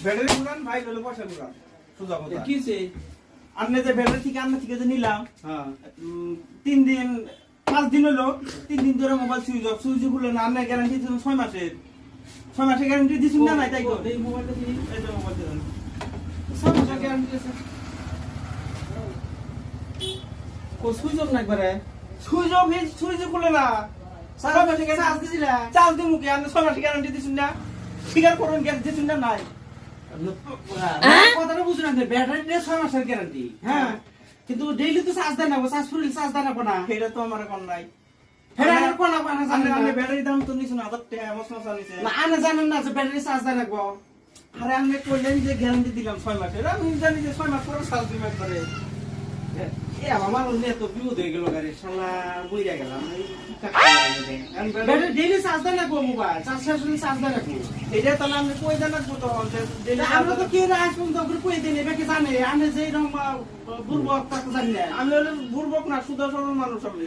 battery ঘুরান ভাই হলো পয়সা ঘুরান সোজা কথা কি হইছে আপনি যে ব্যাটারি থেকে আমরা থেকে যে নিলাম হ্যাঁ 3 দিন 5 দিন হলো 3 দিন ধরে মোবাইল সুইচ খুলে না আপনি গ্যারান্টি দিছেন 6 মাসের 6 মাসের গ্যারান্টি দিছেন না নাই তাই কো এই মোবাইলটা কি এই যে মোবাইল দেন 6 মাসের গ্যারান্টি আছে কো সুইচ অফ না একবারে সুইচ খুলে না 6 মাসের চার্জ দিছিলা চার্জ দিমু কি আপনি 6 মাসের গ্যারান্টি দিছেন না স্বীকার করুন গ্যারান্টি দিছেন না নাই কথাটা বুঝুন না ব্যাটারি নিয়ে 6 মাসের গ্যারান্টি হ্যাঁ কিন্তু ডেইলি তো চার্জ দেন না চার্জ ফুল চার্জ দেন না এটা তো আমার কোন নাই ফেরা আর কোন না জানেন আপনি না ব্যাটারি দাম তো নিছেন 1000 টাকা মশলা নিছে না আনে জানেন না যে ব্যাটারি চার্জ দেন রাখবো আরে আমি কইলেন যে গ্যারান্টি দিলাম 6 মাসের আমি জানি যে 6 মাস পরে চার্জ দিবেন একবারে এ আমার নিয়ে তো বিপদ হয়ে গেল গাড়ি শালা বইরা গেলাম এই কি কাজ ব্যাটারি ডেইলি চার্জ দেন রাখবো মোবাইল চার্জ শেষ হলে চার্জ দেন রাখবো এটা তাহলে আমি কই দেন রাখবো তখন যে আমরা তো কি রাজ পর্যন্ত করে কই দেন এবারে জানে আমি যে এরকম বুড়বক তা তো জানি না আমি হলো বুড়বক না সুদা সরল মানুষ আমি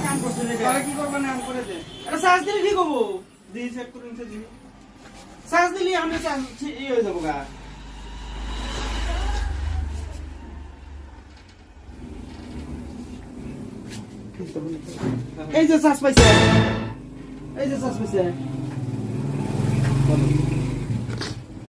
কাম করতে তাহলে কি করবেন আমি করে দেন এটা চার্জ দিলে ঠিক হবো দিয়ে চেক করুন সে দিবি চার্জ দিলে আমি চার্জ এই হয়ে যাবো গা এই যে চার্জ পাইছে এই যে চার্জ পাইছে